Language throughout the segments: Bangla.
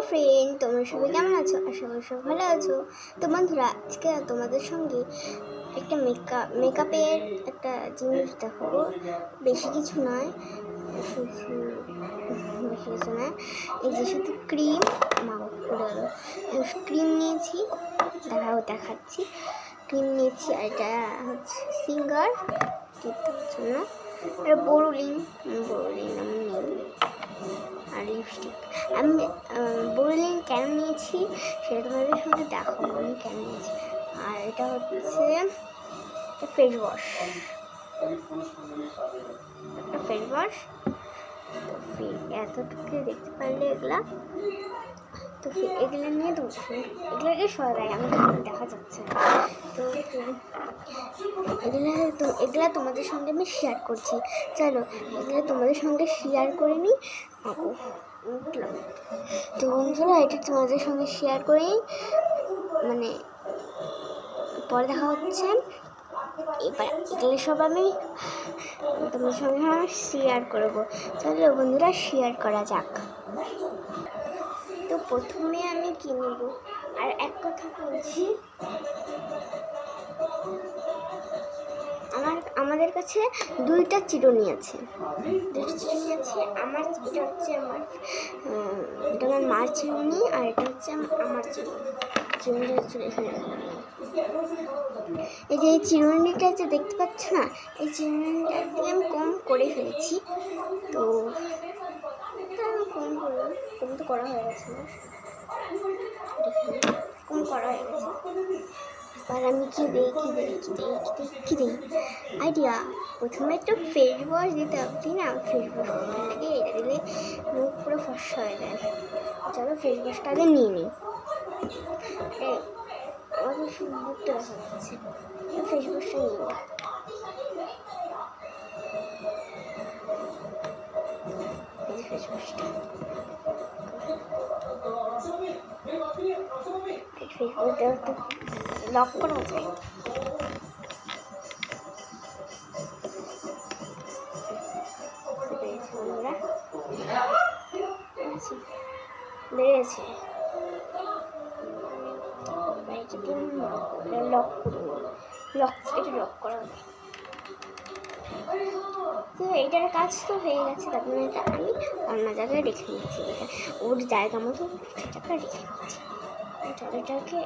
ফ্রেন্ড, তোমরা সবাই কেমন আছো? আশা করি সব ভালো আছো। তো বন্ধুরা, আজকে তোমাদের সঙ্গে একটা মেকআপের একটা জিনিস দেখাবো। বেশি কিছু নয়, এই যে শুধু ক্রিম ক্রিম নিয়েছি, দেখাচ্ছি। ক্রিম নিয়েছি, আর এটা হচ্ছে সিঙ্গার জন্য, এটা বোরোলিন আমি নিই। আর লিপস্টিক আমি বোরোলিন কেন নিয়েছি সেটা তোমাদের সঙ্গে দেখাবো আমি কেন নিয়েছি। আর এটা হচ্ছে ফেস ওয়াশ, তো এতটুকু দেখতে পারলে এগুলা। তো এগুলো নিয়ে এগুলোকে সবাই আমি দেখা যাচ্ছে। তো এগুলা তোমাদের সঙ্গে আমি শেয়ার করছি। চলো এগুলো তোমাদের সঙ্গে শেয়ার করে নিই। তো বন্ধুরা, এটা তোমাদের সঙ্গে শেয়ার করি, মানে পরে দেখা হচ্ছে। এবার এগুলো সব আমি তোমাদের সঙ্গে শেয়ার করবো। চলো বন্ধুরা, শেয়ার করা যাক। তো প্রথমে আমি কি নেব, আর এক কথা বলছি, আমাদের কাছে দুইটা চিরুনি আছে। আমার এটা হচ্ছে এটা আমার মার চিরুনি, আর এটা হচ্ছে আমার চিরুনিটা হচ্ছে এখানে। এই যে এই চিরুনিটা যে দেখতে পাচ্ছ না, এই চিরুনিটা দিয়ে আমি কম করে ফেলেছি। তো কম তো করা হয়ে গেছে, কম করা হয়ে গেছে। এবার আমি কি দিই আইডিয়া। প্রথমে একটু ফেস ওয়াশ দিতে হবে না, ফেস ওয়াশ লাগে, এটা দিলে মুখ পুরো ফর্সা হয়ে যায়। চলো ফেস ওয়াশটা আগে নিয়ে নিই। আমাদের মুখটা দেখা যাচ্ছে, ফেস ওয়াশটা নিয়ে নিই। ফেস ওয়াশটা লক করা যায়। বেড়েছে লক এটা লক করা হবে। তো এইটার কাজ তো হয়ে গেছে, তারপরে এটা আমি অন্য জায়গায় রেখে নিচ্ছি। এটা ওর জায়গা মতো সেটাকে রেখে নিচ্ছি। এটাকে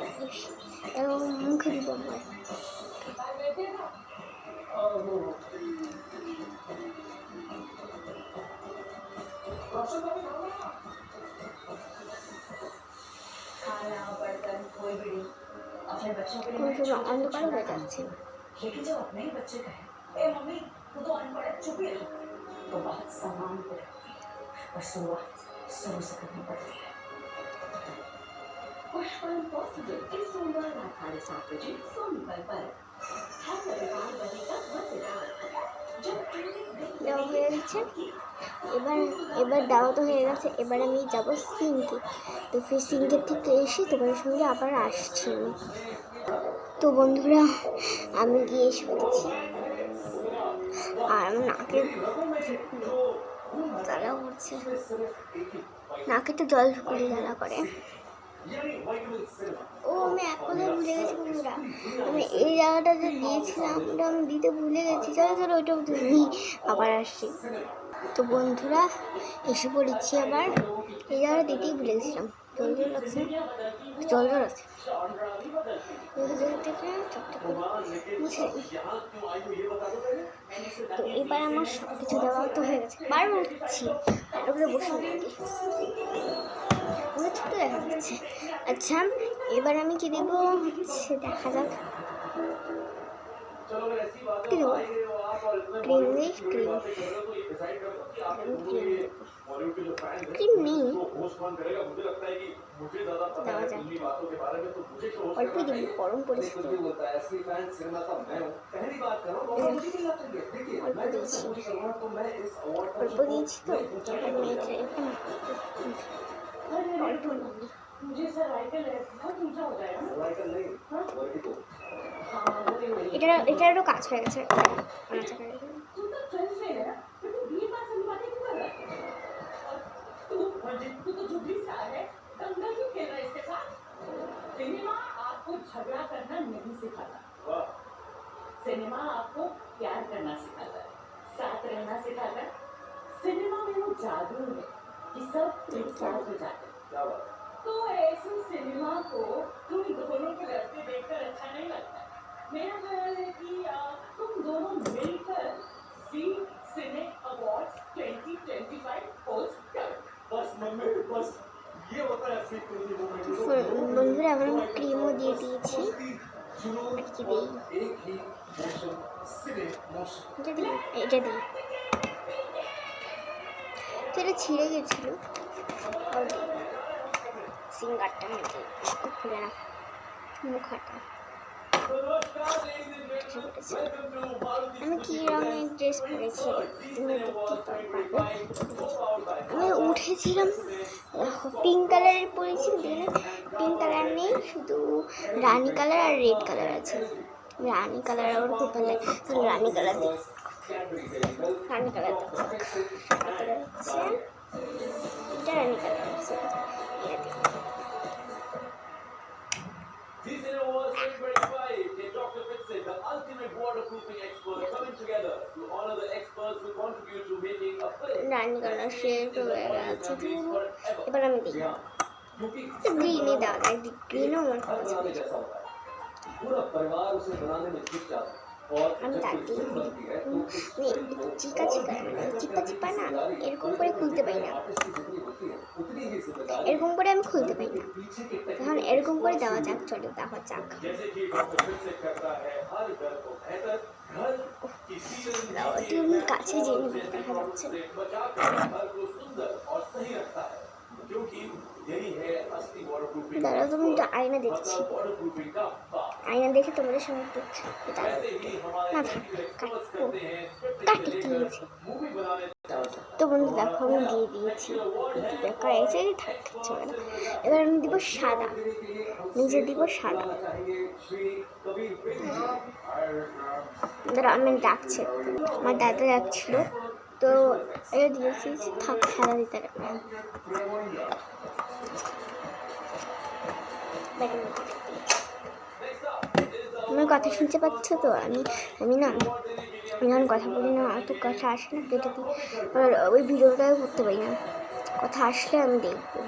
মুখে দিব আমার। অন্ধকার হয়ে যাচ্ছে। দেওয়া হয়ে গেছে, এবার দেওয়া তো হয়ে গেছে। এবার আমি যাবো সিঙ্কে। তো ফির সিঙ্কের থেকে এসে তোমার সঙ্গে আবার আসছি। তো বন্ধুরা, আমি গিয়ে এসে পড়েছি, আর আমার নাকে জ্বালা করছে, নাকে তো জল ঢুকলে জ্বালা করে। আমি এক কথা ভুলে গেছি বন্ধুরা, আমি এই জায়গাটা যে দিয়েছিলাম ওটা আমি দিতে ভুলে গেছি। চলো ওইটাও তুমি আবার আসছি। তো বন্ধুরা, এসে পড়েছি আবার। এই জায়গাটা দিতেই ভুলে গেছিলাম। জল লাগছে, জল আছে। তো এবার আমার সব কিছু দেওয়া তো হয়ে গেছে। বারবার উঠছি, ওগুলো বসে ওগুলো ছোটো দেখা যাচ্ছে। আচ্ছা, এবার আমি কি দেবো হচ্ছে দেখা যাক। কি দেবো? ক্রিম নেই, ক্রিম নেই, দেওয়া যায়। অল্প দিবি, গরম পরিস্থিতি অল্প দিয়েছি তো অল্প এটারও কাজ হয়ে গেছে। सिनेमा आपको प्यार करना सिखाता है, साथ रहना सिखाता है। सिनेमा में वो जादू है कि सब एक साथ हो जाते हैं। तो ऐसे सिनेमा को तुम दोनों को लड़ते देखकर अच्छा नहीं लगता। मेरा ख्याल है कि तुम दोनों मिलकर ज़ी सिने अवार्ड्स 2025 होस्ट करो। बस मम्मी बस ये होता है असली फिल्मी मूवमेंट। বন্ধুরা আমরা ক্রিমও দিয়ে দিয়েছি আজকে দিই एक ही मोशन सिने मोशन এটা দিই তো এটা ছিঁড়ে গেছিলো সিঙ্গারটা মধ্যে খুলে না মুখাটা আমি কি রঙের ড্রেস পরেছি তুমি দেখতে পারবে। আমি উঠেছিলাম পিঙ্ক কালারের পরেছি, দেখলে পিঙ্ক কালার নেই, শুধু রানি কালার আর রেড কালার আছে। রানি কালার আমার খুব ভালো লাগে, রানি কালার দিই, রানি কালার হচ্ছে এটা রানি কালার আছে। রানি কালার শেড হয়ে গেছে, এবার আমি দিই গ্রিনই দেওয়া যায়, গ্রিনও আমার পছন্দ। আমি তাকে চিকা চিকা চিপা চিপা না এরকম করে খুলতে পারি না, এরকম করে আমি খুলতে পারি না, তখন এরকম করে দেওয়া যাক, চলো দেওয়া যাক। তুমি কাছে জেনে দেখা যাচ্ছে দাঁড়াও, তুমি একটা আয়না দেখছি, আয়না দেখে তোমাদের সঙ্গে না কাটি দিয়েছি। তো বন্ধু দেখো আমি দিয়ে দিয়েছি, দেখা এসে থাকছে না। এবার আমি দিব সাদা, নিচে দিব সাদা। ধরো আমি ডাকছে, আমার দাদা ডাকছিল তো এটা দিয়েছি, থাক সাদা দিতে হবে। আমার কথা শুনতে পাচ্ছ তো? আমি না যখন কথা বলি না অত কথা আসে না, কেটে দিই, আর ওই ভিডিওটাও করতে পারি না, কথা আসলে আমি দেখবো।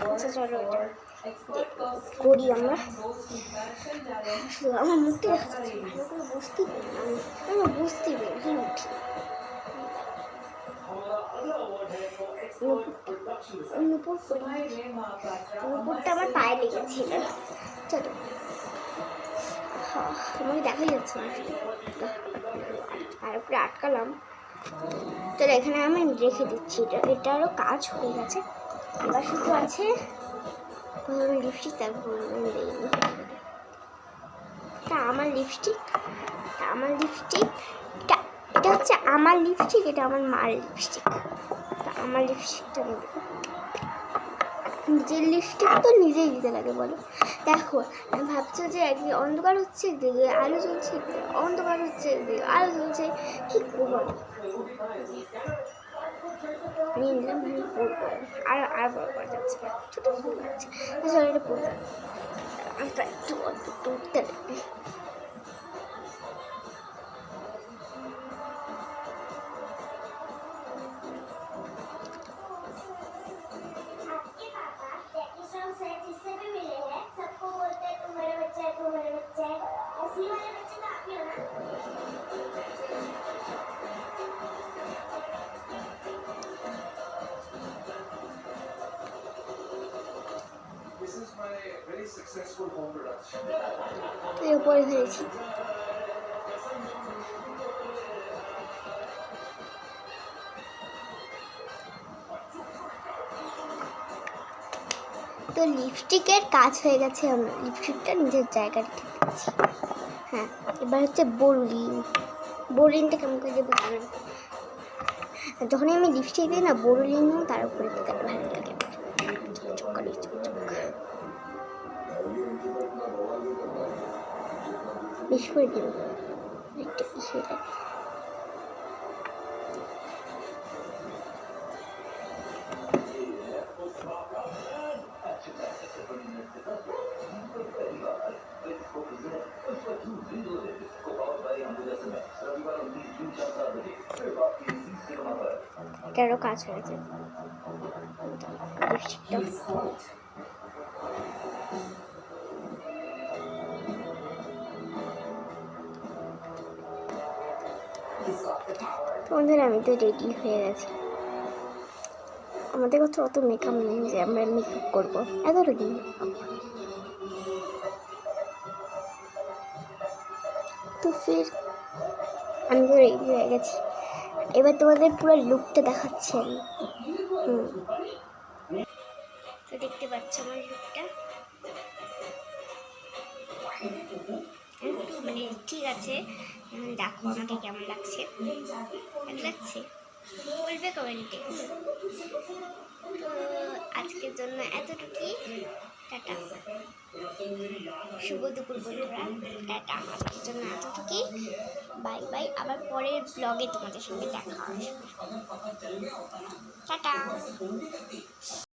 আচ্ছা চলো করি আমরা, আমার মুখটা দেখা যাচ্ছে ভালো করে বুঝতেই পারি না, আমার বুঝতেই পারি কি উঠি নুপুরটা আমার পায়ে লেগেছিল। চলো তোমাকে দেখা যাচ্ছে আর উপরে আটকালাম। চলো এখানে আমি রেখে দিচ্ছি, এটা আরও কাজ হয়ে গেছে। এবার শুধু আছে লিপস্টিক, তারপর দিইনি আমার লিপস্টিক, আমার লিপস্টিক এটা হচ্ছে আমার লিপস্টিক, এটা আমার মার লিপস্টিক। তা আমার লিপস্টিকটা নেব, নিজের লিপস্টিক তো নিজেই দিতে লাগে বলো। দেখো আমি ভাবছো যে একদিকে অন্ধকার হচ্ছে, একদিকে আলো জ্বলছে, অন্ধকার হচ্ছে, একদিকে আলো জ্বলছে, কি করবো নিয়ে নিলাম, আমি পড়বো আর বড় করা যাচ্ছে না, ছোটো ছোটো যাচ্ছে, এটা পড়বো একটু অল্প উঠতে লাগবে। পরে ফেলেছি, তো লিপস্টিকের কাজ হয়ে গেছে, আমরা লিপস্টিকটা নিজের জায়গায় রেখে দিচ্ছি। হ্যাঁ এবার হচ্ছে বোরুলিন, বোরুলিনটা কেমন করে দেবো জানেন, যখনই আমি লিপস্টিক দিই না বোরুলিনও তার উপরে দিতে ভালো লাগে, চকচক করে চকচক বেশি করে দেবো একটু ইসে লাগে। এটারও কাজ হয়েছে। লিপস্টিকটা তোমাদের আমি তো রেডি হয়ে গেছি। আমাদের কাছে অত মেকআপ নেই যে আমরা মেকআপ করবো, এতটা দিন। তো ফির আমি তো রেডি হয়ে গেছি, এবার তোমাদের পুরো লুকটা দেখাচ্ছি আমি। তো দেখতে পাচ্ছ আমার লুকটা একটু মানে ঠিক আছে। দেখো আমাকে কেমন লাগছে, ভালো লাগছে বলবে কমেন্টে। তো আজকের জন্য এতটুকুই, টাটা, শুভ দুপুর বন্ধুরা, টাটা। আজকের জন্য এতটুকুই, বাই বাই। আবার পরের ব্লগে তোমাদের সঙ্গে দেখা হবে, টাটা।